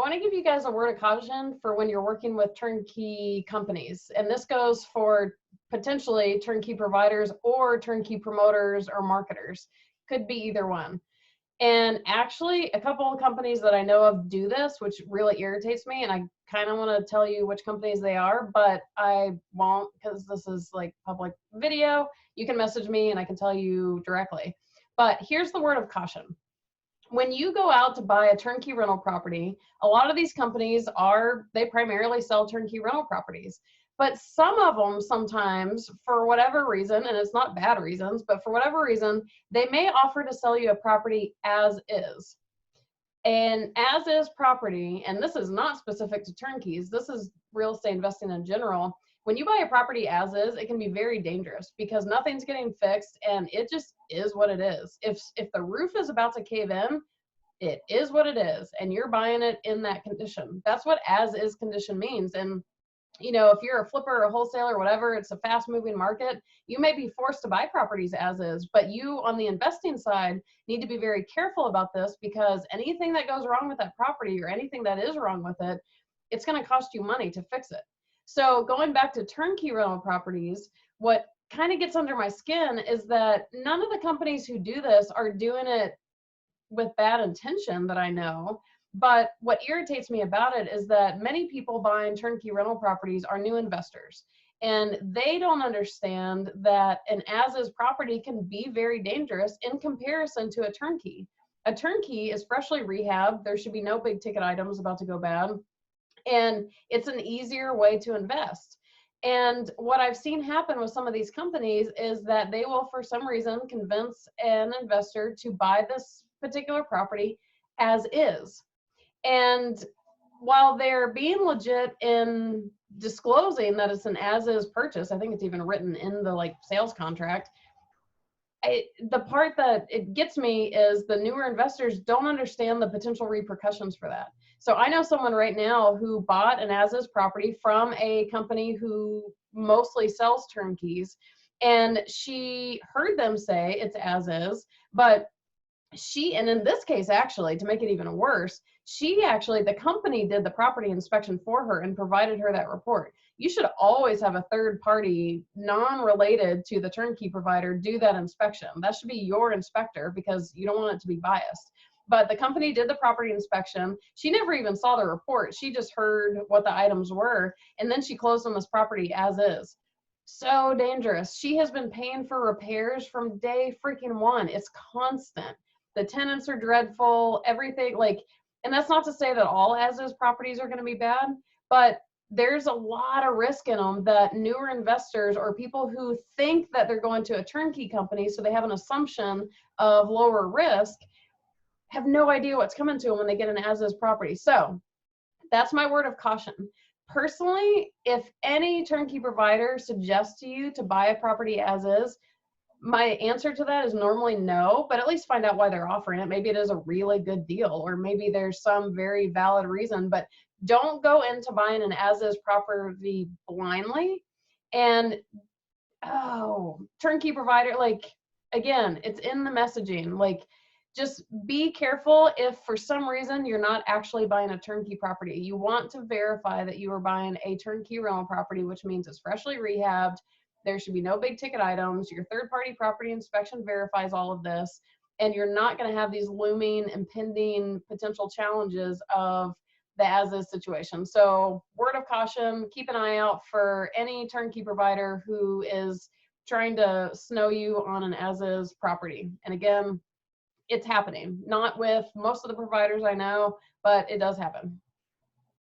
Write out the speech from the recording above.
want to give you guys a word of caution for when you're working with turnkey companies. And this goes for potentially turnkey providers or turnkey promoters or marketers. Could be either one. And actually, a couple of companies that I know of do this, which really irritates me. And I kind of want to tell you which companies they are, but I won't because this is like public video. You can message me and I can tell you directly. But here's the word of caution. When you go out to buy a turnkey rental property, a lot of these companies they primarily sell turnkey rental properties. But some of them sometimes, for whatever reason, and it's not bad reasons, but for whatever reason, they may offer to sell you a property as is. And as is property, and this is not specific to turnkeys, this is real estate investing in general. When you buy a property as is, it can be very dangerous because nothing's getting fixed and it just is what it is. If the roof is about to cave in, it is what it is, and you're buying it in that condition. That's what as is condition means. And you know, if you're a flipper or a wholesaler or whatever, it's a fast moving market, you may be forced to buy properties as is, but you on the investing side need to be very careful about this because anything that goes wrong with that property or anything that is wrong with it, it's going to cost you money to fix it. So going back to turnkey rental properties, what kind of gets under my skin is that none of the companies who do this are doing it with bad intention that I know. But what irritates me about it is that many people buying turnkey rental properties are new investors, and they don't understand that an as-is property can be very dangerous in comparison to a turnkey. A turnkey is freshly rehabbed. There should be no big ticket items about to go bad, and it's an easier way to invest. And what I've seen happen with some of these companies is that they will, for some reason, convince an investor to buy this particular property as is. And while they're being legit in disclosing that it's an as-is purchase, I think it's even written in the like sales contract. The part that it gets me is the newer investors don't understand the potential repercussions for that. So I know someone right now who bought an as-is property from a company who mostly sells turnkeys, and she heard them say it's as-is, but and in this case, actually, to make it even worse, the company did the property inspection for her and provided her that report. You should always have a third party, non-related to the turnkey provider, do that inspection. That should be your inspector because you don't want it to be biased. But the company did the property inspection. She never even saw the report. She just heard what the items were, and then she closed on this property as is. So dangerous. She has been paying for repairs from day freaking one. It's constant. The tenants are dreadful, everything and that's not to say that all as-is properties are going to be bad, but there's a lot of risk in them that newer investors or people who think that they're going to a turnkey company, so they have an assumption of lower risk, have no idea what's coming to them when they get an as-is property. So that's my word of caution. Personally, if any turnkey provider suggests to you to buy a property as is, my answer to that is normally no, but at least find out why they're offering it. Maybe it is a really good deal, or maybe there's some very valid reason, but don't go into buying an as-is property blindly. And turnkey provider, again, it's in the messaging. Just be careful if for some reason you're not actually buying a turnkey property. You want to verify that you are buying a turnkey rental property, which means it's freshly rehabbed. There should be no big ticket items. Your third-party property inspection verifies all of this, and you're not going to have these looming, impending potential challenges of the as-is situation. So word of caution, keep an eye out for any turnkey provider who is trying to snow you on an as-is property. And again, it's happening. Not with most of the providers I know, but it does happen.